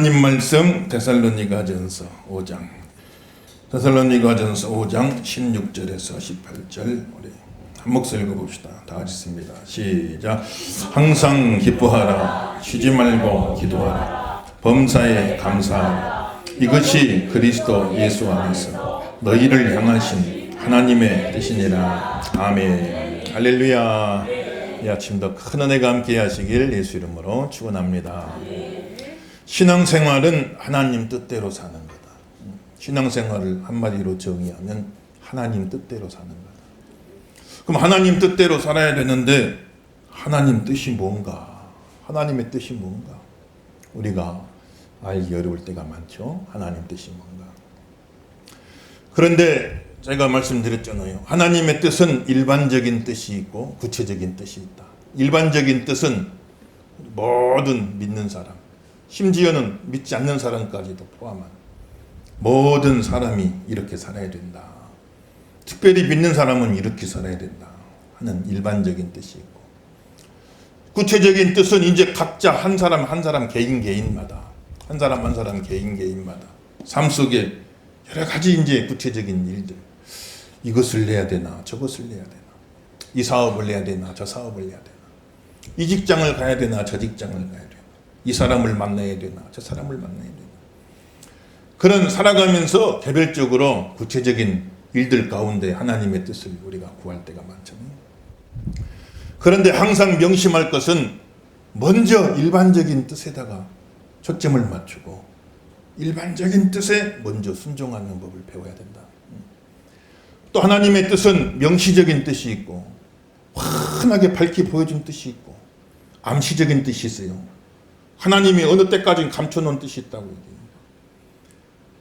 하나님 말씀 데살로니가전서 5장 16절에서 18절 우리 한 목소리 읽어봅시다. 다 같이 읽습니다. 시작. 항상 기뻐하라. 쉬지 말고 기도하라. 범사에 감사하라. 이것이 그리스도 예수 안에서 너희를 향하신 하나님의 뜻이니라. 아멘. 할렐루야. 이 아침도 큰 은혜가 함께 하시길 예수 이름으로 축원합니다. 신앙생활은 하나님 뜻대로 사는 거다. 신앙생활을 한마디로 정의하면 하나님 뜻대로 사는 거다. 그럼 하나님 뜻대로 살아야 되는데 하나님 뜻이 뭔가? 하나님의 뜻이 뭔가? 우리가 알기 어려울 때가 많죠. 하나님 뜻이 뭔가? 그런데 제가 말씀드렸잖아요. 하나님의 뜻은 일반적인 뜻이 있고 구체적인 뜻이 있다. 일반적인 뜻은 모든 믿는 사람, 심지어는 믿지 않는 사람까지도 포함한 모든 사람이 이렇게 살아야 된다. 특별히 믿는 사람은 이렇게 살아야 된다 하는 일반적인 뜻이 있고, 구체적인 뜻은 이제 각자 한 사람 한 사람 개인마다, 한 사람 개인마다 삶 속에 여러 가지 이제 구체적인 일들, 이것을 내야 되나 저것을 내야 되나, 이 사업을 내야 되나 저 사업을 내야 되나, 이 직장을 가야 되나 저 직장을 가야 되나, 이 사람을 만나야 되나 저 사람을 만나야 되나, 그런 살아가면서 개별적으로 구체적인 일들 가운데 하나님의 뜻을 우리가 구할 때가 많잖아요. 그런데 항상 명심할 것은 먼저 일반적인 뜻에다가 초점을 맞추고 일반적인 뜻에 먼저 순종하는 법을 배워야 된다. 또 하나님의 뜻은 명시적인 뜻이 있고 환하게 밝히 보여준 뜻이 있고 암시적인 뜻이 있어요. 하나님이 어느 때까지 감춰놓은 뜻이 있다고 얘기해요.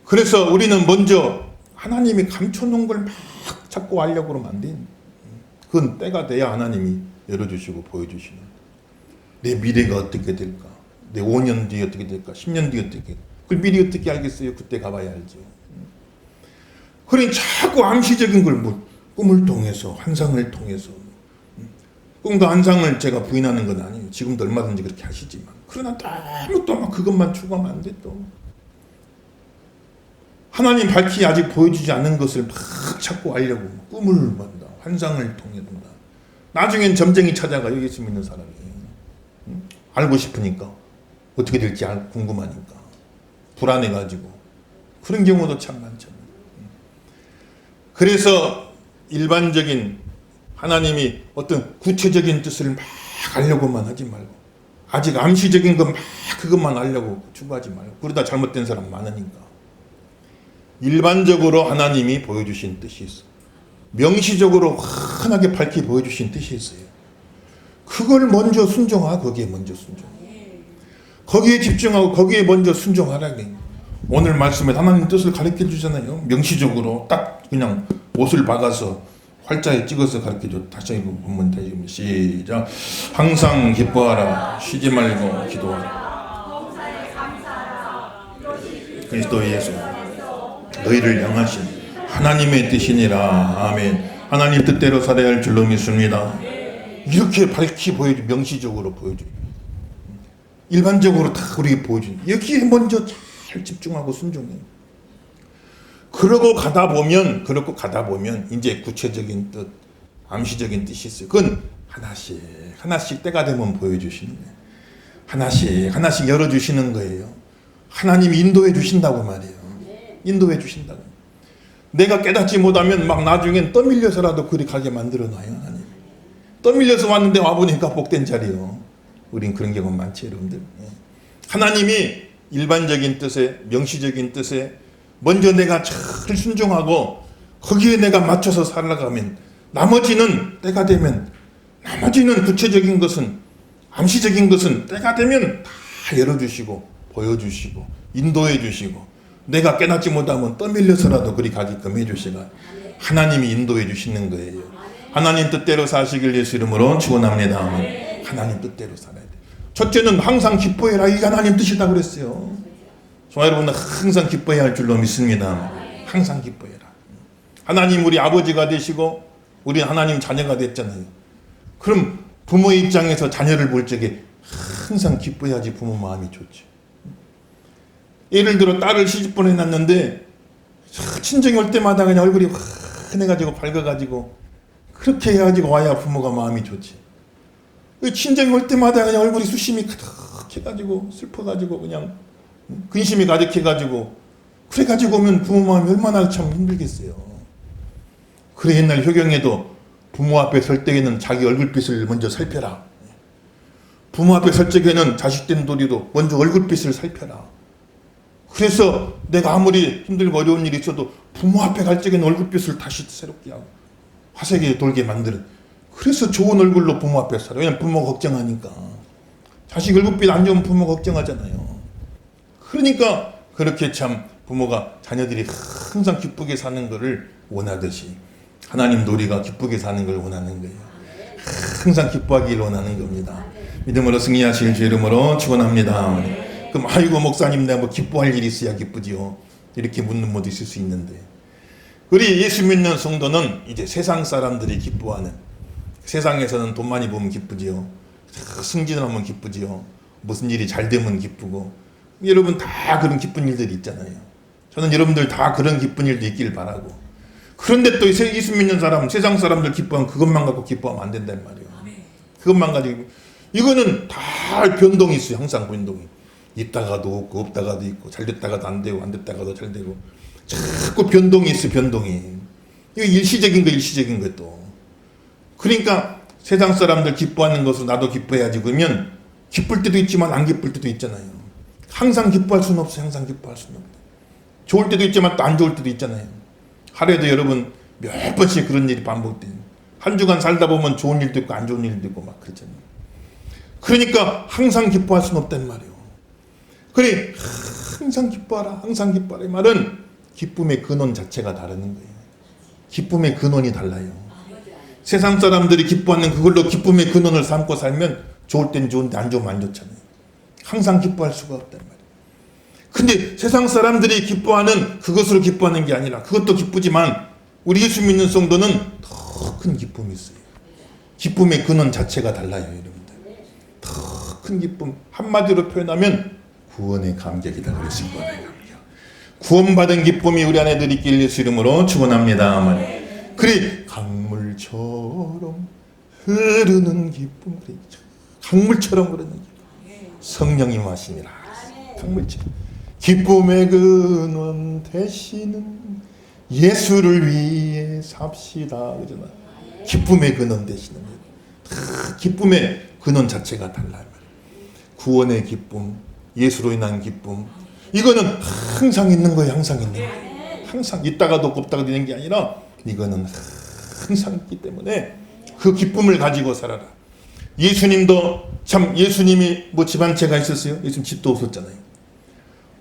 그래서 우리는 먼저 하나님이 감춰놓은 걸 막 찾고 하려고 그러면 안 돼. 그건 때가 돼야 하나님이 열어주시고 보여주시는. 내 미래가 어떻게 될까? 내 5년 뒤에 어떻게 될까? 10년 뒤에 어떻게 될까? 그걸 미리 어떻게 알겠어요? 그때 가봐야 알죠. 그러니 자꾸 암시적인 걸 뭐 꿈을 통해서, 환상을 통해서, 꿈과 환상을 제가 부인하는 건 아니에요. 지금도 얼마든지 그렇게 하시지만, 그러나 너무 또 막 그것만 추구하면 안 돼. 또 하나님 밝히 아직 보여주지 않는 것을 막 찾고 알려고 꿈을 본다, 환상을 통해 본다. 나중엔 점쟁이 찾아가요. 예수 믿는 사람이 알고 싶으니까, 어떻게 될지 궁금하니까, 불안해가지고. 그런 경우도 참 많잖아요. 그래서 일반적인 하나님이 어떤 구체적인 뜻을 막 알려고만 하지 말고, 아직 암시적인 것 막 그것만 알려고 추구하지 말고, 그러다 잘못된 사람 많으니까. 일반적으로 하나님이 보여주신 뜻이 있어. 명시적으로 환하게 밝히 보여주신 뜻이 있어요. 그걸 먼저 순종하고, 거기에 먼저 순종. 거기에 집중하고 거기에 먼저 순종하라게. 오늘 말씀에 하나님 뜻을 가르쳐 주잖아요. 명시적으로 딱 그냥 옷을 박아서 활자에 찍어서 가르쳐줘. 다시 보면 되죠. 시작. 항상 기뻐하라. 쉬지 말고 기도하라. 그리스도 예수 너희를 향하신 하나님의 뜻이니라. 아멘. 하나님 뜻대로 살아야 할 줄로 믿습니다. 이렇게 밝히 보여줘. 명시적으로 보여줘. 일반적으로 다 우리에게 보여줘. 여기에 먼저 잘 집중하고 순종해요. 그러고 가다 보면 이제 구체적인 뜻, 암시적인 뜻이 있어요. 그건 하나씩 때가 되면 보여주시는 거예요. 하나씩 열어주시는 거예요. 하나님이 인도해 주신다고 말이에요. 인도해 주신다고. 내가 깨닫지 못하면 막 나중엔 떠밀려서라도 그리 가게 만들어놔요. 하나님. 떠밀려서 왔는데 와보니까 복된 자리요. 우린 그런 경우 많지, 여러분들. 하나님이 일반적인 뜻에, 명시적인 뜻에 먼저 내가 잘 순종하고 거기에 내가 맞춰서 살아가면 나머지는 때가 되면, 나머지는 구체적인 것은, 암시적인 것은 때가 되면 다 열어주시고 보여주시고 인도해 주시고, 내가 깨닫지 못하면 떠밀려서라도 그리 가게끔 해주시가 하나님이 인도해 주시는 거예요. 하나님 뜻대로 사시길 예수 이름으로 축원합니다. 하나님 뜻대로 살아야 돼. 첫째는 항상 기뻐해라. 이게 하나님 뜻이다 그랬어요. 저와 여러분은 항상 기뻐해야 할 줄로 믿습니다. 항상 기뻐해라. 하나님 우리 아버지가 되시고 우리 하나님 자녀가 됐잖아요. 그럼 부모의 입장에서 자녀를 볼 적에 항상 기뻐해야지 부모 마음이 좋죠. 예를 들어 딸을 시집 보내놨는데 친정이 올 때마다 그냥 얼굴이 환해가지고 밝아가지고 그렇게 해가지고 와야 부모가 마음이 좋지. 친정이 올 때마다 그냥 얼굴이 수심이 가득해가지고 슬퍼가지고 그냥 근심이 가득해가지고 그래가지고 오면 부모 마음이 얼마나 참 힘들겠어요. 그래 옛날 효경에도 부모 앞에 설 때에는 자기 얼굴빛을 먼저 살펴라. 부모 앞에 설 적에는 자식된 도리도 먼저 얼굴빛을 살펴라. 그래서 내가 아무리 힘들고 어려운 일이 있어도 부모 앞에 갈 적에는 얼굴빛을 다시 새롭게 하고 화색에 돌게 만드는. 그래서 좋은 얼굴로 부모 앞에 살아. 왜냐면 부모 걱정하니까. 자식 얼굴빛 안 좋으면 부모 걱정하잖아요. 그러니까 그렇게 참 부모가 자녀들이 항상 기쁘게 사는 것을 원하듯이 하나님 도리가 기쁘게 사는 걸 원하는 거예요. 항상 기뻐하길 원하는 겁니다. 믿음으로 승리하실 주 이름으로 축원합니다. 그럼 아이고 목사님 내가 뭐 기뻐할 일이 있어야 기쁘지요. 이렇게 묻는 분도 있을 수 있는데 우리 예수 믿는 성도는 이제 세상 사람들이 기뻐하는, 세상에서는 돈 많이 벌면 기쁘지요. 승진을 하면 기쁘지요. 무슨 일이 잘 되면 기쁘고 여러분 다 그런 기쁜 일들이 있잖아요. 저는 여러분들 다 그런 기쁜 일도 있길 바라고. 그런데 또 예수 믿는 사람, 세상 사람들 기뻐하면 그것만 갖고 기뻐하면 안 된단 말이에요. 그것만 가지고. 이거는 다 변동이 있어요. 항상 변동이. 있다가도 없고 없다가도 있고 잘 됐다가도 안 되고 안 됐다가도 잘 되고 자꾸 변동이 있어요. 변동이. 이거 일시적인 거 일시적인 것도. 그러니까 세상 사람들 기뻐하는 것으로 나도 기뻐해야지 그러면 기쁠 때도 있지만 안 기쁠 때도 있잖아요. 항상 기뻐할 수는 없어요. 항상 기뻐할 수는 없어요. 좋을 때도 있지만 또 안 좋을 때도 있잖아요. 하루에도 여러분 몇 번씩 그런 일이 반복돼요. 한 주간 살다 보면 좋은 일도 있고 안 좋은 일도 있고 막 그렇잖아요. 그러니까 항상 기뻐할 수는 없단 말이에요. 그래 항상 기뻐하라 항상 기뻐하라 이 말은 기쁨의 근원 자체가 다르는 거예요. 기쁨의 근원이 달라요. 세상 사람들이 기뻐하는 그걸로 기쁨의 근원을 삼고 살면 좋을 땐 좋은데 안 좋으면 안 좋잖아요. 항상 기뻐할 수가 없단 말이에요. 근데 세상 사람들이 기뻐하는 그것으로 기뻐하는 게 아니라 그것도 기쁘지만 우리 예수 믿는 성도는 더 큰 기쁨이 있어요. 기쁨의 근원 자체가 달라요. 여러분들. 더 큰 기쁨 한마디로 표현하면 구원의 감격이다 그랬을 거예요. 구원받은 기쁨이 우리 안에 있길 예수 이름으로 축원합니다. 그래 강물처럼 흐르는 기쁨, 강물처럼 흐르는 기쁨. 성령이 마시니라. 강물처럼 기쁨의 근원 되시는 예수를 위해 삽시다. 그러잖아. 기쁨의 근원 되시는 거예요. 기쁨의 근원 자체가 달라요. 구원의 기쁨, 예수로 인한 기쁨. 이거는 항상 있는 거예요. 항상 있는 거예요. 항상 있다가도 없다가 되는 게 아니라 이거는 항상 있기 때문에 그 기쁨을 가지고 살아라. 예수님도 참 예수님이 뭐 집안채가 있었어요? 예수님 집도 없었잖아요.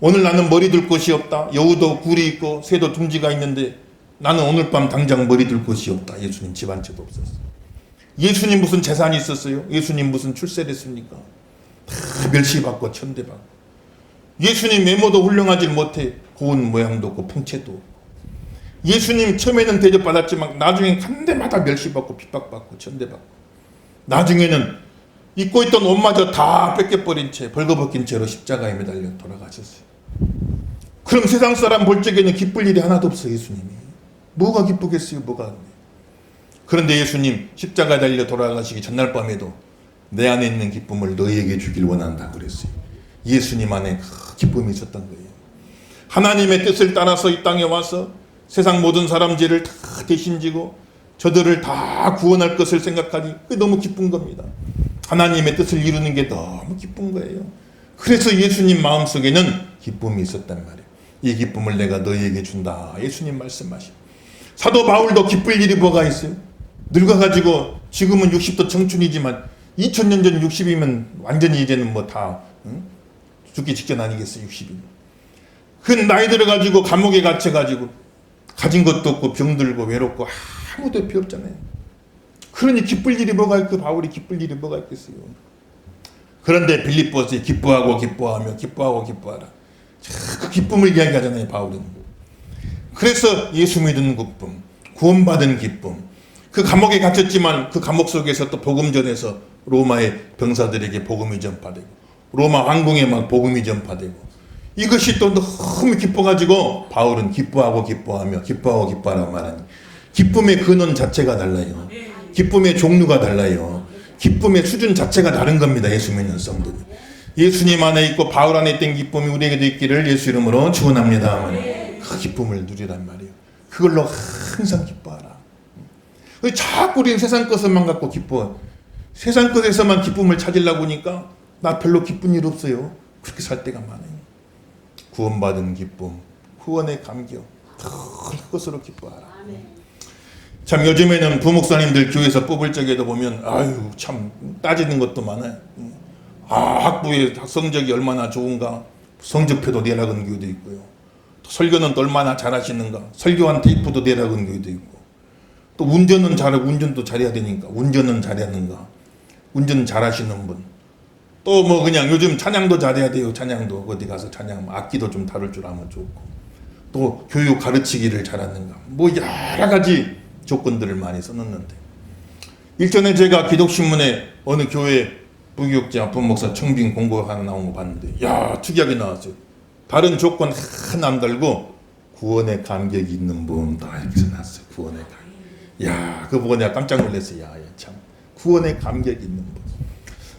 오늘 나는 머리 둘 곳이 없다. 여우도 굴이 있고 새도 둥지가 있는데 나는 오늘 밤 당장 머리 둘 곳이 없다. 예수님 집안채도 없었어요. 예수님 무슨 재산이 있었어요? 예수님 무슨 출세를 했습니까? 다 멸시받고 천대받고. 예수님 외모도 훌륭하지 못해. 고운 모양도 없고 풍채도 없고. 예수님 처음에는 대접받았지만 나중엔 한 대마다 멸시받고 핍박받고 천대받고. 나중에는 입고 있던 옷마저 다 뺏겨버린 채 벌거벗긴 채로 십자가에 매달려 돌아가셨어요. 그럼 세상 사람 볼 적에는 기쁠 일이 하나도 없어요. 예수님이. 뭐가 기쁘겠어요. 뭐가. 그런데 예수님 십자가에 달려 돌아가시기 전날 밤에도 내 안에 있는 기쁨을 너희에게 주길 원한다 그랬어요. 예수님 안에 기쁨이 있었던 거예요. 하나님의 뜻을 따라서 이 땅에 와서 세상 모든 사람 죄를 다 대신 지고 저들을 다 구원할 것을 생각하니 그게 너무 기쁜 겁니다. 하나님의 뜻을 이루는 게 너무 기쁜 거예요. 그래서 예수님 마음속에는 기쁨이 있었단 말이에요. 이 기쁨을 내가 너희에게 준다. 예수님 말씀하시고. 사도 바울도 기쁠 일이 뭐가 있어요? 늙어가지고 지금은 60도 청춘이지만 2000년 전 60이면 완전히 이제는 뭐 다 죽기 직전 아니겠어요? 60이면. 그 나이 들어가지고 감옥에 갇혀가지고 가진 것도 없고 병들고 외롭고 아무도 필요 없잖아요. 그러니 기쁠 일이 뭐가 있고 바울이 기쁠 일이 뭐가 있겠어요. 그런데 빌립보서에 기뻐하고 기뻐하며 기뻐하고 기뻐하라. 그 기쁨을 이야기하잖아요. 바울은. 그래서 예수 믿는 기쁨, 구원받은 기쁨. 그 감옥에 갇혔지만 그 감옥 속에서 또 복음 전해서 로마의 병사들에게 복음이 전파되고 로마 황궁에 막 복음이 전파되고 이것이 또 너무 기뻐가지고 바울은 기뻐하고 기뻐하며 기뻐하고 기뻐하라고 말하니 기쁨의 근원 자체가 달라요. 기쁨의 종류가 달라요. 기쁨의 수준 자체가 다른 겁니다. 예수 믿는 성도는. 예수님 안에 있고 바울 안에 있던 기쁨이 우리에게도 있기를 예수 이름으로 축원합니다. 그 기쁨을 누리란 말이에요. 그걸로 항상 기뻐하라. 자꾸 우리는 세상 것만 갖고 기뻐. 세상 것에서만 기쁨을 찾으려고 하니까 나 별로 기쁜 일 없어요. 그렇게 살 때가 많아요. 구원받은 기쁨, 구원의 감격, 그것으로 기뻐하라. 참 요즘에는 부목사님들 교회에서 뽑을 적에도 보면 아유 참 따지는 것도 많아요. 학부의 성적이 얼마나 좋은가, 성적표도 내라는 교회도 있고요. 또 설교는 또 얼마나 잘하시는가, 설교한 테이프도 내라는 교회도 있고, 또 운전은 운전도 잘해야 되니까 운전은 잘하는가, 운전 잘하시는 분, 또 뭐 그냥 요즘 찬양도 잘해야 돼요. 찬양도 어디 가서 찬양 악기도 좀 다룰 줄 알면 좋고, 또 교육 가르치기를 잘하는가, 뭐 여러 가지 조건들을 많이 써놓는데, 일전에 제가 기독신문에 어느 교회 부교육자 부목사 청빙 공고가 하나 나온 거 봤는데, 야 특이하게 나왔어요. 다른 조건 하나 안 달고 구원의 감격이 있는 분 다 이렇게 써놨어요. 구원의 감격. 야 그거 보고 내가 깜짝 놀랐어요. 야 참 구원의 감격이 있는 분.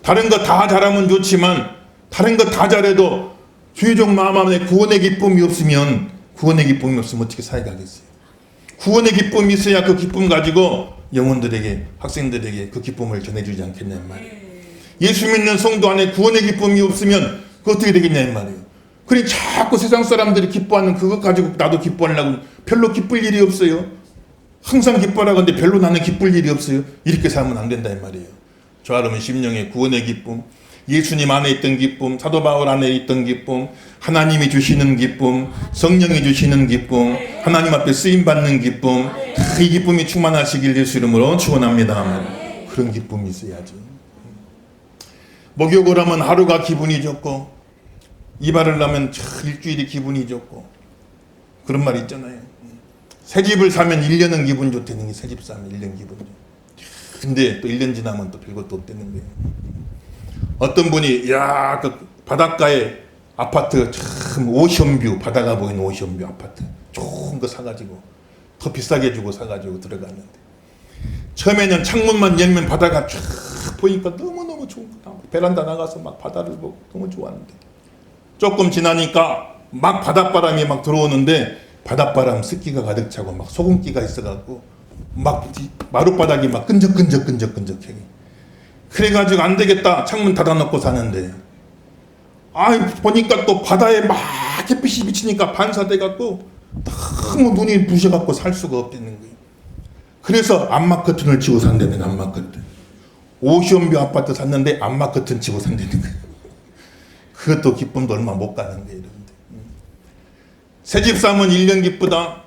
다른 거 다 잘하면 좋지만 다른 거 다 잘해도 주의적 마음 안에 구원의 기쁨이 없으면 어떻게 살아가겠어요? 구원의 기쁨이 있어야 그 기쁨 가지고 영혼들에게, 학생들에게 그 기쁨을 전해주지 않겠냐 말이에요. 예수 믿는 성도 안에 구원의 기쁨이 없으면 그 어떻게 되겠냐 말이에요. 그러니 자꾸 세상 사람들이 기뻐하는 그것 가지고 나도 기뻐하려고 별로 기쁠 일이 없어요. 항상 기뻐하라고 하는데 별로 나는 기쁠 일이 없어요. 이렇게 살면 안 된다 이 말이에요. 저 여러분 심령의 구원의 기쁨, 예수님 안에 있던 기쁨, 사도 바울 안에 있던 기쁨, 하나님이 주시는 기쁨, 성령이 주시는 기쁨, 하나님 앞에 쓰임받는 기쁨, 이 기쁨이 충만하시길 예수 이름으로 축원합니다. 그런 기쁨이 있어야죠. 목욕을 하면 하루가 기분이 좋고, 이발을 하면 일주일이 기분이 좋고, 그런 말 있잖아요. 새 집을 사면 1년은 기분 좋다는 게, 새 집 사면 1년 기분 좋고, 근데 또 1년 지나면 또 별것도 없다는 거예요. 어떤 분이 그 바닷가에 아파트 참 오션뷰, 바다가 보이는 오션뷰 아파트 좋은 거 사가지고 더 비싸게 주고 사가지고 들어갔는데, 처음에는 창문만 열면 바다가 쫙 보이니까 너무너무 좋은 거다. 베란다 나가서 막 바다를 보고 너무 좋았는데, 조금 지나니까 막 바닷바람이 막 들어오는데 바닷바람 습기가 가득 차고 막 소금기가 있어갖고 막 마룻바닥이 막 끈적끈적해. 그래가지고 안 되겠다 창문 닫아놓고 사는데, 보니까 또 바다에 막 햇빛이 비치니까 반사돼갖고 너무 눈이 부셔갖고 살 수가 없다는 거예요. 그래서 암막 커튼을 치고 산다는, 암막 커튼. 오션뷰 아파트 샀는데 암막 커튼 치고 산다는 거예요. 그것도 기쁨도 얼마 못 가는 거예요. 이런데. 새집 사면 1년 기쁘다.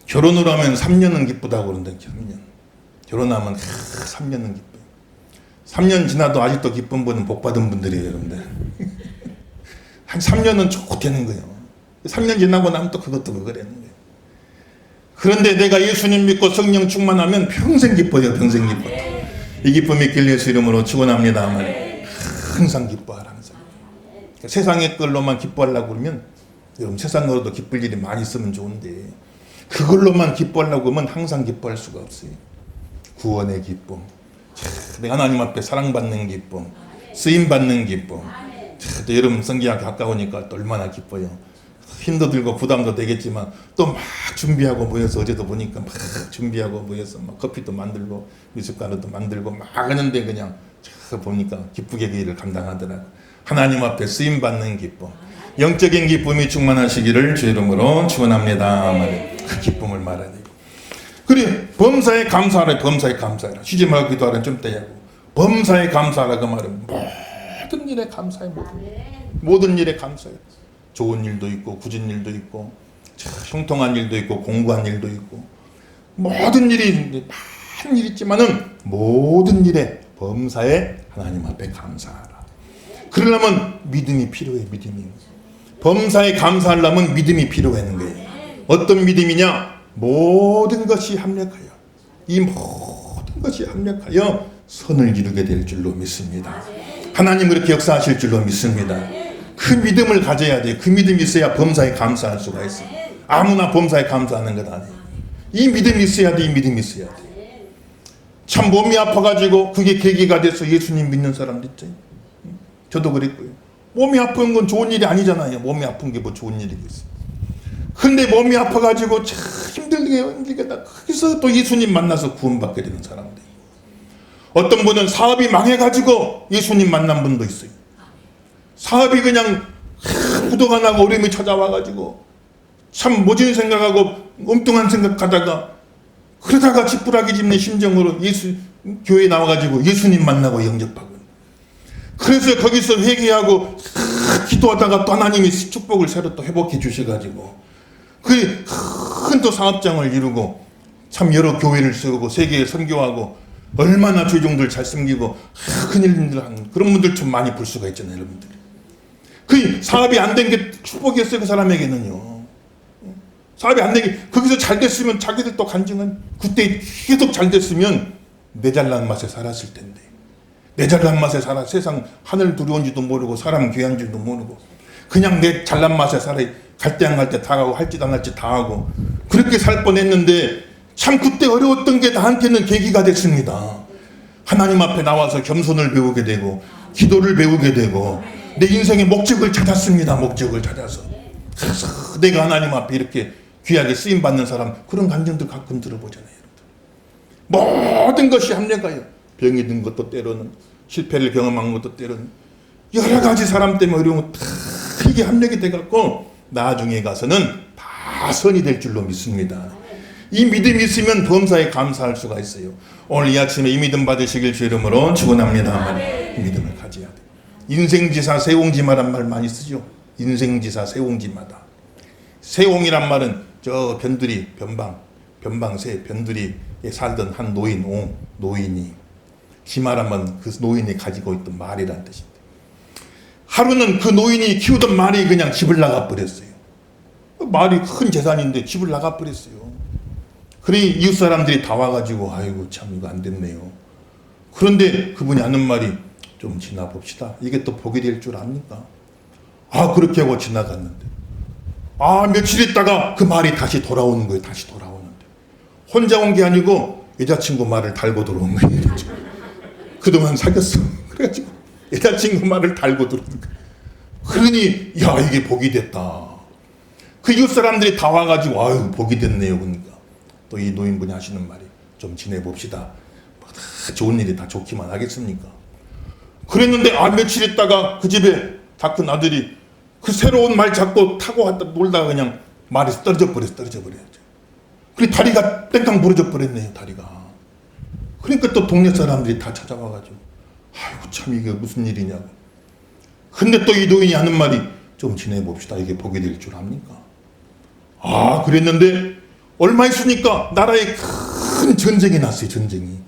결혼을 하면 3년은 기쁘다고 그런다. 3년. 결혼하면 3년은 기뻐요. 3년 지나도 아직도 기쁜 분은 복 받은 분들이에요, 여러분들. 한 3년은 좋다는 거예요. 3년 지나고 나면 또 그것도 그거라는 거예요. 그런데 내가 예수님 믿고 성령 충만하면 평생 기뻐요, 평생 기뻐. 이 기쁨이 있길 예수 이름으로 축원합니다. 항상 기뻐하라, 항상. 그러니까 세상의 걸로만 기뻐하려고 그러면, 여러분 세상으로도 기쁠 일이 많이 있으면 좋은데 그걸로만 기뻐하려고 하면 항상 기뻐할 수가 없어요. 구원의 기쁨, 내가 하나님 앞에 사랑받는 기쁨, 쓰임받는 기쁨. 또 여러분 성경학교 가까우니까 또 얼마나 기뻐요. 힘도 들고 부담도 되겠지만 또 막 준비하고 모여서, 어제도 보니까 막 준비하고 모여서 막 커피도 만들고 미숫가루도 만들고 막 하는데 그냥 보니까 기쁘게 그 일을 감당하더라고요. 하나님 앞에 쓰임받는 기쁨, 영적인 기쁨이 충만하시기를 주 이름으로 축원합니다. 그 기쁨을 말하네. 그래, 범사에 감사하라. 범사에 감사하라. 쉬지 말고 기도하라. 좀 떼야고. 범사에 감사하라. 그 말은 모든 일에 감사해. 모든 일에 감사해. 좋은 일도 있고 굳은 일도 있고 형통한 일도 있고 공부한 일도 있고 모든 일이 많은 일이 있지만은 모든 일에 범사에 하나님 앞에 감사하라. 그러려면 믿음이 필요해. 믿음이. 범사에 감사하려면 믿음이 필요하는 거예요. 어떤 믿음이냐? 모든 것이 합력하여, 이 모든 것이 합력하여 선을 이루게 될 줄로 믿습니다. 하나님 그렇게 역사하실 줄로 믿습니다. 그 그 믿음을 가져야 돼요. 그 믿음이 있어야 범사에 감사할 수가 있어요. 아무나 범사에 감사하는 것 아니에요. 이 믿음이 있어야 돼. 이 믿음이 있어야 돼. 참 몸이 아파가지고 그게 계기가 돼서 예수님 믿는 사람도 있죠. 저도 그랬고요. 몸이 아픈 건 좋은 일이 아니잖아요. 몸이 아픈 게 뭐 좋은 일이겠어요. 근데 몸이 아파가지고 참 힘들게 거기서 또 예수님 만나서 구원받게 되는 사람들. 어떤 분은 사업이 망해가지고 예수님 만난 분도 있어요. 사업이 그냥 부도가 나고 어려움이 찾아와가지고 참 모진 생각하고 엉뚱한 생각하다가 그러다가 지푸라기 짚는 심정으로 교회에 나와가지고 예수님 만나고 영접하고 그래서 거기서 회개하고 기도하다가 또 하나님이 축복을 새로 또 회복해 주셔가지고 그 큰 또 사업장을 이루고 참 여러 교회를 세우고 세계에 선교하고 얼마나 조종들 잘 섬기고 큰 일들 하는 그런 분들 좀 많이 볼 수가 있잖아요, 여러분들. 그 사업이 안 된 게 축복이었어요, 그 사람에게는요. 사업이 안 된 게 거기서 잘 됐으면 자기들 또 간증은 그때 계속 잘 됐으면 내 잘난 맛에 살았을 텐데 내 잘난 맛에 살아 세상 하늘 두려운지도 모르고 사람 귀한 줄도 모르고 그냥 내 잘난 맛에 살아 갈 때 안 갈 때 다 가고 할 짓 안 할 짓 다 하고 그렇게 살 뻔했는데 참 그때 어려웠던 게 나한테는 계기가 됐습니다. 하나님 앞에 나와서 겸손을 배우게 되고 기도를 배우게 되고 내 인생의 목적을 찾았습니다. 목적을 찾아서 그래서 내가 하나님 앞에 이렇게 귀하게 쓰임받는 사람 그런 감정들 가끔 들어보잖아요. 모든 것이 합리가요. 병이 든 것도 때로는 실패를 경험한 것도 때로는 여러 가지 사람 때문에 어려운 다 이게 합력이 돼갖고 나중에 가서는 다 선이 될 줄로 믿습니다. 이 믿음이 있으면 범사에 감사할 수가 있어요. 오늘 이 아침에 이 믿음 받으시길 주 이름으로 축원합니다. 이 믿음을 가져야 돼. 인생지사 세옹지마란 말 많이 쓰죠. 인생지사 세옹지마다. 세옹이란 말은 저 변두리 변방새 변두리에 살던 한 노인이 지마라면 그 노인이 가지고 있던 말이란 뜻입니다. 하루는 그 노인이 키우던 말이 그냥 집을 나가 버렸어요. 말이 큰 재산인데 집을 나가 버렸어요. 그러니 이웃 사람들이 다 와가지고 아이고 참 이거 안 됐네요. 그런데 그분이 하는 말이 좀 지나봅시다. 이게 또 복이 될 줄 압니까? 아 그렇게 하고 지나갔는데 며칠 있다가 그 말이 다시 돌아오는 거예요. 다시 돌아오는데 혼자 온 게 아니고 여자친구 말을 달고 들어온 거예요. 그동안 사귀었어. 그래가지고 여자친구 말을 달고 들어온 거예요. 그러니 야 이게 복이 됐다. 그 이웃 사람들이 다 와가지고 아유 복이 됐네요. 그러니까 또 이 노인분이 하시는 말이 좀 지내봅시다. 다 좋은 일이 다 좋기만 하겠습니까? 그랬는데 며칠 있다가 그 집에 다 큰 아들이 그 새로운 말 잡고 타고 왔다 놀다가 그냥 말이 떨어져 버렸죠. 그리고 다리가 땡깡 부러져 버렸네요. 다리가. 그러니까 또 동네 사람들이 다 찾아와가지고 아이고 참 이게 무슨 일이냐고. 근데 또 이 노인이 하는 말이 좀 지내봅시다. 이게 복이 될 줄 압니까? 그랬는데 얼마 있으니까 나라에 큰 전쟁이 났어요. 전쟁이.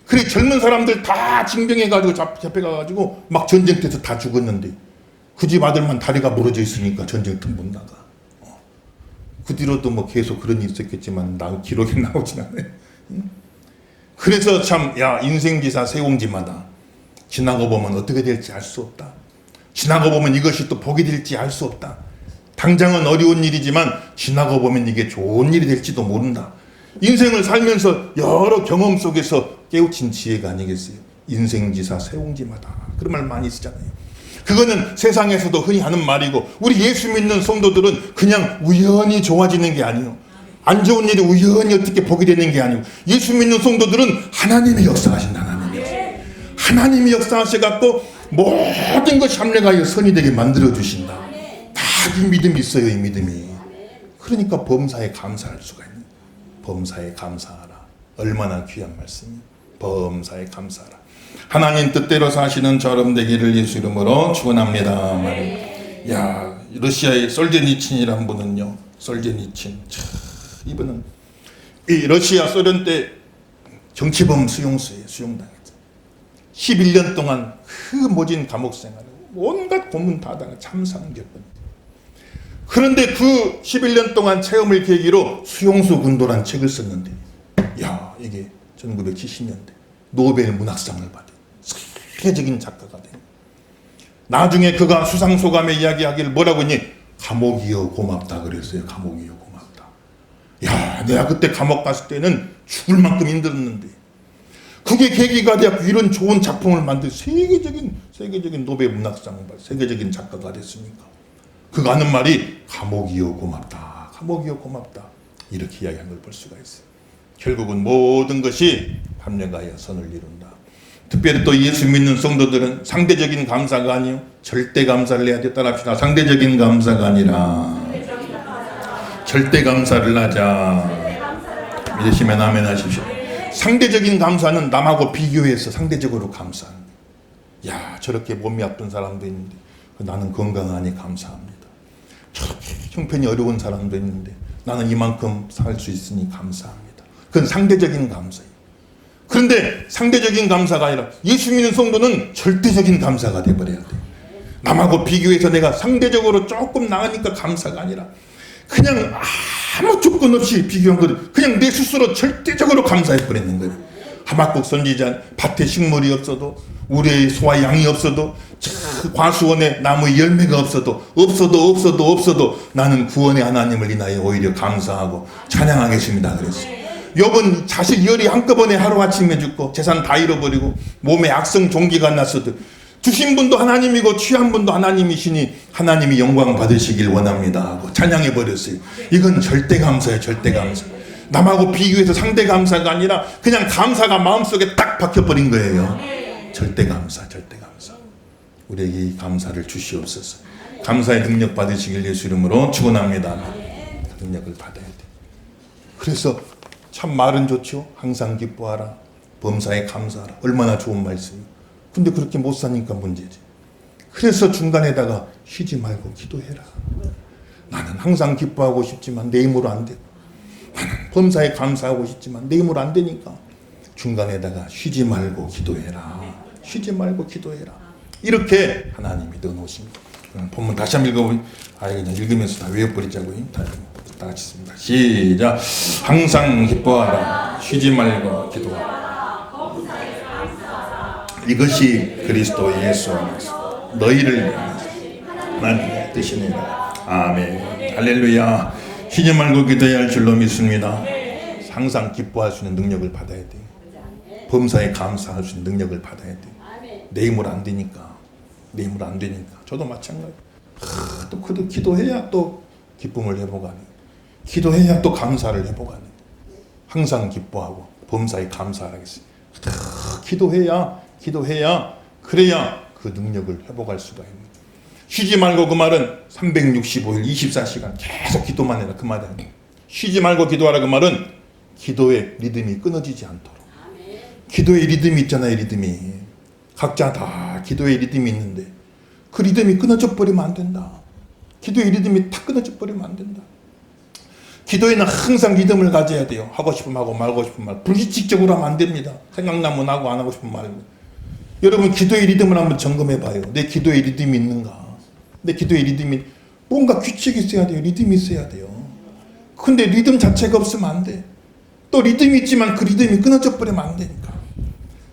그래 젊은 사람들 다 징병해가지고 잡혀가가지고 막 전쟁터에서 다 죽었는데 그 집 아들만 다리가 부러져 있으니까 전쟁터 못 나가. 그 뒤로도 뭐 계속 그런 일이 있었겠지만 기록에 나오진 않아요. 그래서 참 인생지사 세옹지마다 지나고 보면 어떻게 될지 알 수 없다. 지나고 보면 이것이 또 복이 될지 알 수 없다. 당장은 어려운 일이지만 지나고 보면 이게 좋은 일이 될지도 모른다. 인생을 살면서 여러 경험 속에서 깨우친 지혜가 아니겠어요. 인생지사 세옹지마다 그런 말 많이 쓰잖아요. 그거는 세상에서도 흔히 하는 말이고 우리 예수 믿는 성도들은 그냥 우연히 좋아지는 게 아니에요. 안 좋은 일이 우연히 어떻게 복이 되는 게 아니고 예수 믿는 성도들은 하나님이 역사하신다. 하나님이 역사하셔갖고 모든 것이 합력하여 선이 되게 만들어주신다. 다 이 믿음이 있어요. 이 믿음이. 그러니까 범사에 감사할 수가 있는. 범사에 감사하라. 얼마나 귀한 말씀이. 범사에 감사하라. 하나님 뜻대로 사시는 저럼 되기를 예수 이름으로 축원합니다. 러시아의 솔제니친이라는 분은요. 솔제니친. 이분은 이 러시아 소련 때 정치범 수용소에 수용당했어요. 11년 동안 그 모진 감옥 생활을 온갖 고문 다 당해 참상을 겪었는데 그런데 그 11년 동안 체험을 계기로 수용소 군도란 책을 썼는데 이게 1970년대 노벨 문학상을 받은 세계적인 작가가 된 나중에 그가 수상소감에 이야기하기를 뭐라고 했니? 감옥이여 고맙다 그랬어요. 감옥이여 고맙다. 야, 내가 그때 감옥 갔을 때는 죽을 만큼 힘들었는데 그게 계기가 되었고 이런 좋은 작품을 만들 세계적인 노벨 문학상을 받 세계적인 작가가 됐으니까 그가 하는 말이 감옥이여 고맙다. 감옥이여 고맙다. 이렇게 이야기한 걸 볼 수가 있어요. 결국은 모든 것이 합력하여 선을 이룬다. 특별히 또 예수 믿는 성도들은 상대적인 감사가 아니요 절대 감사를 해야 돼. 따라합시다. 상대적인 감사가 아니라 절대 감사를 하자. 믿으시면 아멘 하십시오. 상대적인 감사는 남하고 비교해서 상대적으로 감사합니다. 야, 저렇게 몸이 아픈 사람도 있는데 나는 건강하니 감사합니다. 저렇게 형편이 어려운 사람도 있는데 나는 이만큼 살 수 있으니 감사합니다. 그건 상대적인 감사예요. 그런데 상대적인 감사가 아니라 예수 믿는 성도는 절대적인 감사가 되어버려야 돼요. 남하고 비교해서 내가 상대적으로 조금 나으니까 감사가 아니라 그냥 아무 조건 없이 비교한 것, 그냥 내 스스로 절대적으로 감사해버리는 거예요. 하박국 선지자 밭에 식물이 없어도 우리의 소와 양이 없어도 과수원에 나무에 열매가 없어도 나는 구원의 하나님을 인하여 오히려 감사하고 찬양하겠습니다 그랬어요. 욥은 자식 열이 한꺼번에 하루아침에 죽고 재산 다 잃어버리고 몸에 악성 종기가 났어도 주신 분도 하나님이고 취한 분도 하나님이시니 하나님이 영광 받으시길 원합니다 하고 찬양해 버렸어요. 이건 절대 감사예요. 절대 감사. 남하고 비교해서 상대 감사가 아니라 그냥 감사가 마음속에 딱 박혀버린 거예요. 절대 감사, 절대 감사. 우리에게 이 감사를 주시옵소서. 감사의 능력 받으시길 예수 이름으로 축원합니다. 그 능력을 받아야 돼. 그래서 참 말은 좋죠. 항상 기뻐하라. 범사에 감사하라. 얼마나 좋은 말씀이에요. 근데 그렇게 못 사니까 문제지. 그래서 중간에다가 쉬지 말고 기도해라. 나는 항상 기뻐하고 싶지만 내 힘으로 안 되고 나는 범사에 감사하고 싶지만 내 힘으로 안 되니까 중간에다가 쉬지 말고 기도해라. 쉬지 말고 기도해라. 이렇게 하나님이 넣어놓으십니다. 본문 다시 한번 읽어보니 그냥 읽으면서 다 외워버리자고요. 다 같이 씁니다. 시작. 항상 기뻐하라. 쉬지 말고 기도하라. 이것이 그리스도 예수 안에서 너희를 위하여 하나님의 뜻이니라. 아멘. 할렐루야. 쉬지 말고 기도해야 할 줄로 믿습니다. 항상 기뻐할 수 있는 능력을 받아야 돼요. 범사에 감사할 수 있는 능력을 받아야 돼요. 내 힘으로 안 되니까. 내 힘으로 안 되니까. 저도 마찬가지. 또 그래도 기도해야 또 기쁨을 회복하는. 기도해야 또 감사를 회복하는. 항상 기뻐하고 범사에 감사하겠어요. 기도해야 그래야 그 능력을 회복할 수가 있는. 쉬지 말고 그 말은 365일 24시간 계속 기도만 해라 그 말은. 쉬지 말고 기도하라 그 말은 기도의 리듬이 끊어지지 않도록. 기도의 리듬이 있잖아요. 리듬이 각자 다 기도의 리듬이 있는데 그 리듬이 끊어져 버리면 안 된다. 기도의 리듬이 다 끊어져 버리면 안 된다. 기도에는 항상 리듬을 가져야 돼요. 하고 싶으면 하고 말고 싶으면 말. 불규칙적으로 하면 안 됩니다. 생각나면 하고 안 하고 싶으면 말고. 여러분 기도의 리듬을 한번 점검해 봐요. 내 기도의 리듬이 있는가? 내 기도의 리듬이 뭔가 규칙이 있어야 돼요. 리듬이 있어야 돼요. 근데 리듬 자체가 없으면 안 돼. 또 리듬이 있지만 그 리듬이 끊어져 버리면 안 되니까.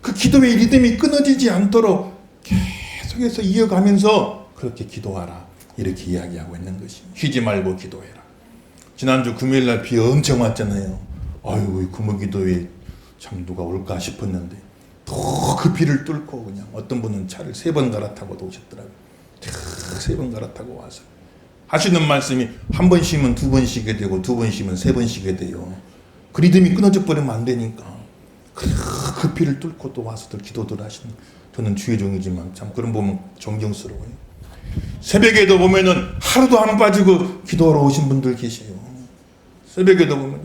그 기도의 리듬이 끊어지지 않도록 계속해서 이어가면서 그렇게 기도하라. 이렇게 이야기하고 있는 것입니다. 쉬지 말고 기도해라. 지난주 금요일날 비 엄청 왔잖아요. 아유, 금요기도에 참 누가 올까 싶었는데 또 그 비를 뚫고 그냥 어떤 분은 차를 3번 갈아타고 오셨더라고요. 3번 갈아타고 와서 하시는 말씀이 한 번 쉬면 2번 쉬게 되고 2번 쉬면 3번 쉬게 돼요. 그 리듬이 끊어져 버리면 안 되니까 그 비를 뚫고 또 와서들 기도들 하시는. 저는 주의 종이지만 참 그런 보면 존경스러워요. 새벽에도 보면은 하루도 안 빠지고 기도하러 오신 분들 계세요. 새벽에도 보면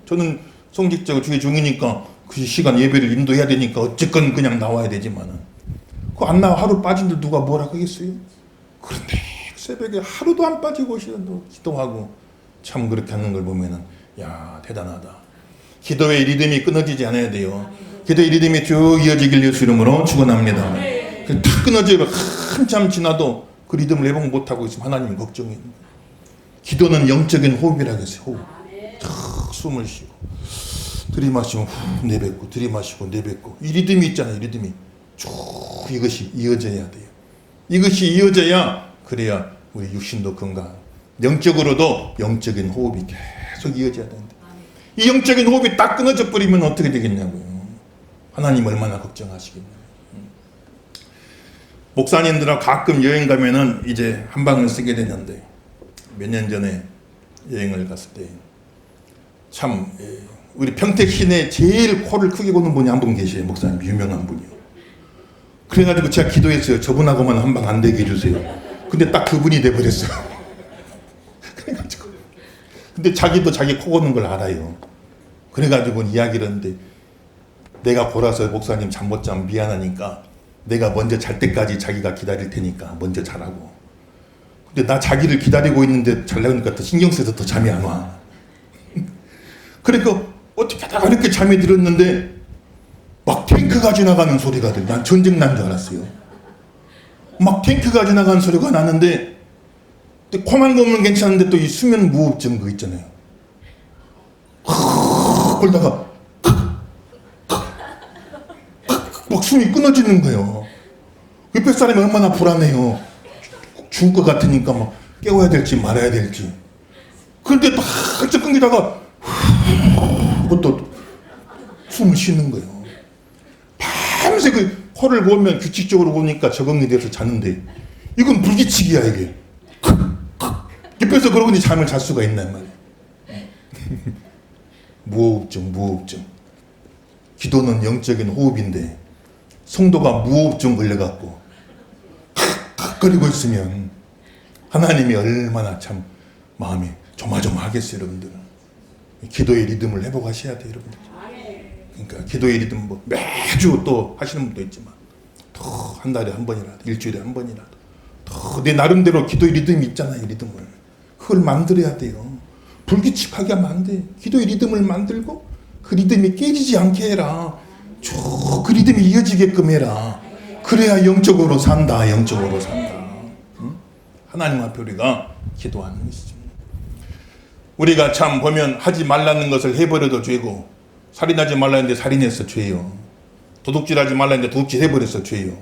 저는 성직자고 주의 종이니까 그 시간 예배를 인도해야 되니까 어쨌건 그냥 나와야 되지만은 그 안 나와 하루 빠진들 누가 뭐라 하겠어요? 그런데 새벽에 하루도 안 빠지고 오시는 기도하고 참 그렇게 하는 걸 보면은 야 대단하다. 기도의 리듬이 끊어지지 않아야 돼요. 기도의 리듬이 쭉 이어지길 예수 이름으로 축원합니다. 탁 끊어지고 한참 지나도 그 리듬을 회복 못하고 있으면 하나님이 걱정해요. 기도는 영적인 호흡이라고 했어요. 호흡. 탁 숨을 쉬고 들이마시면 후 내뱉고 들이마시고 내뱉고 이 리듬이 있잖아요. 이 리듬이 쭉 이것이 이어져야 돼요. 이것이 이어져야 그래야 우리 육신도 건강, 영적으로도 영적인 호흡이 계속 이어져야 되는데 이 영적인 호흡이 딱 끊어져 버리면 어떻게 되겠냐고요. 하나님 얼마나 걱정하시겠냐고요. 목사님들하고 가끔 여행 가면은 이제 한 방을 쓰게 되는데 몇 년 전에 여행을 갔을 때 참 우리 평택 시내에 제일 코를 크게 고는 분이 한 분 계세요. 목사님 유명한 분이요. 그래가지고 제가 기도했어요. 저분하고만 한 방 안 되게 해주세요. 근데 딱 그분이 돼버렸어요. 그래가지고 근데 자기도 자기 코 고는 걸 알아요. 그래가지고 이야기를 했는데 내가 골아서 목사님 잠 못 자면 미안하니까 내가 먼저 잘 때까지 자기가 기다릴 테니까 먼저 자라고. 근데 나 자기를 기다리고 있는데 자려니까 더 신경 쓰여서 더 잠이 안 와. 그러니까 어떻게 하다가 이렇게 잠이 들었는데 막 탱크가 지나가는 소리가 들려. 난 전쟁 난 줄 알았어요. 막 탱크가 지나가는 소리가 나는데 코만 고면 괜찮은데 또 이 수면 무호흡증 그 있잖아요. 그러다가 막 숨이 끊어지는 거예요. 옆에 사람이 얼마나 불안해요. 죽을 것 같으니까 막 깨워야 될지 말아야 될지. 그런데 막 활짝 끊기다가 또 숨을 쉬는 거예요. 밤새 그 코를 고면 규칙적으로 고니까 적응이 돼서 자는데 이건 불규칙이야 이게. 옆에서 그러고 잠을 잘 수가 있단 말이에요. 무호흡증. 기도는 영적인 호흡인데 성도가 무호흡증 걸려갖고 칵칵거리고 있으면 하나님이 얼마나 참 마음이 조마조마하겠어요. 여러분들은 기도의 리듬을 회복하셔야 돼요. 여러분들. 그러니까 기도의 리듬 뭐 매주 또 하시는 분도 있지만 더 한 달에 한 번이라도 일주일에 한 번이라도 더 내 나름대로 기도의 리듬이 있잖아요. 리듬을 그걸 만들어야 돼요. 불규칙하게 하면 안 돼. 기도의 리듬을 만들고 그 리듬이 깨지지 않게 해라. 쭉 그 리듬이 이어지게끔 해라. 그래야 영적으로 산다. 영적으로 산다. 응? 하나님 앞에 우리가 기도하는 것이죠. 우리가 참 보면 하지 말라는 것을 해버려도 죄고 살인하지 말라는데 살인해서 죄요. 도둑질하지 말라는데 도둑질해버려서 죄요.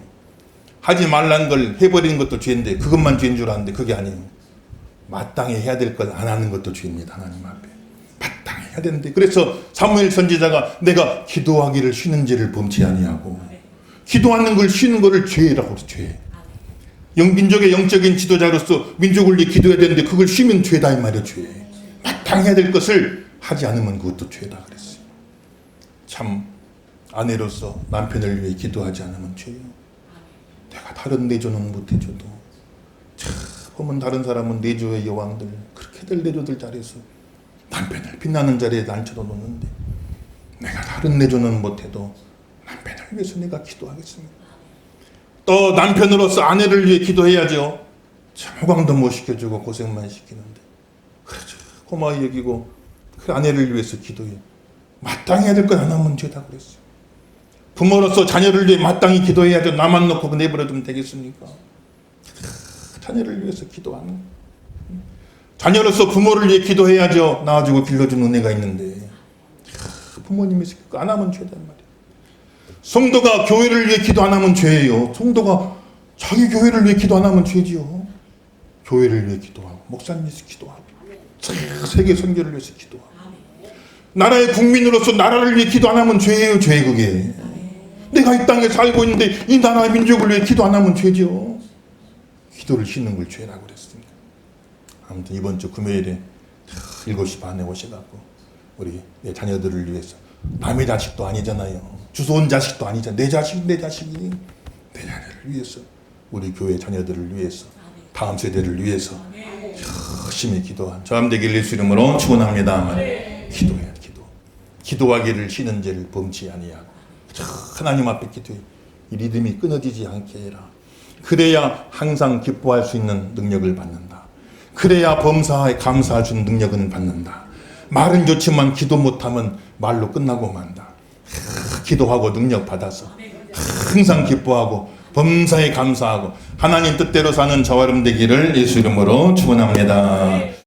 하지 말라는 걸 해버리는 것도 죄인데 그것만 죄인 줄 아는데 그게 아니에요. 마땅히 해야 될 걸 안 하는 것도 죄입니다. 하나님 앞에 마땅히 해야 되는데 그래서 사무엘 선지자가 내가 기도하기를 쉬는지를 범치 아니하고 기도하는 걸 쉬는 거를 죄라고 그래. 죄. 민족의 영적인 지도자로서 민족을 위해 기도해야 되는데 그걸 쉬면 죄다 이 말이야. 죄. 마땅히 해야 될 것을 하지 않으면 그것도 죄다 그랬어요. 참 아내로서 남편을 위해 기도하지 않으면 죄요. 내가 다른 내조는 못해줘도 참 보면 다른 사람은 내조의 여왕들 그렇게들 내조들 잘해서 남편을 빛나는 자리에 앉혀도 놓는데 내가 다른 내조는 못해도 남편을 위해서 내가 기도하겠습니다. 또 남편으로서 아내를 위해 기도해야죠. 참 호강도 못 시켜주고 고생만 시키는데 그렇죠. 고마워 여기고 그 아내를 위해서 기도해. 마땅히 해야 될 건 안 하면 죄다 그랬어요. 부모로서 자녀를 위해 마땅히 기도해야죠. 나만 놓고 내버려두면 되겠습니까? 자녀를 위해서 기도하는. 자녀로서 부모를 위해 기도해야죠. 낳아주고 길러준 은혜가 있는데 부모님이 안 하면 죄단 말이에요. 성도가 교회를 위해 기도 안 하면 죄예요. 성도가 자기 교회를 위해 기도 안 하면 죄지요. 교회를 위해 기도하고 목사님 위해서 기도하고 세계 선교를 위해서 기도하고 나라의 국민으로서 나라를 위해 기도 안 하면 죄예요. 죄 그게. 내가 이 땅에 살고 있는데 이 나라의 민족을 위해 기도 안 하면 죄죠. 기도를 쉬는 걸 죄라고 그랬습니다. 아무튼 이번 주 금요일에 7시 반에 오셔갖고 우리 내 자녀들을 위해서 남의 자식도 아니잖아요. 주소온 자식도 아니잖아요. 내 자식이 내 자녀를 위해서 우리 교회 자녀들을 위해서 다음 세대를 위해서 열심히 기도한 저함 되길 예수 이름으로 축원합니다. 기도해야 기도하기를 쉬는 죄를 범치 아니하고 하나님 앞에 기도해. 이 리듬이 끊어지지 않게 해라. 그래야 항상 기뻐할 수 있는 능력을 받는다. 그래야 범사에 감사할 수 있는 능력은 받는다. 말은 좋지만 기도 못하면 말로 끝나고 만다. 기도하고 능력 받아서 항상 기뻐하고 범사에 감사하고 하나님 뜻대로 사는 저와 여러분 되기를 예수 이름으로 축원합니다.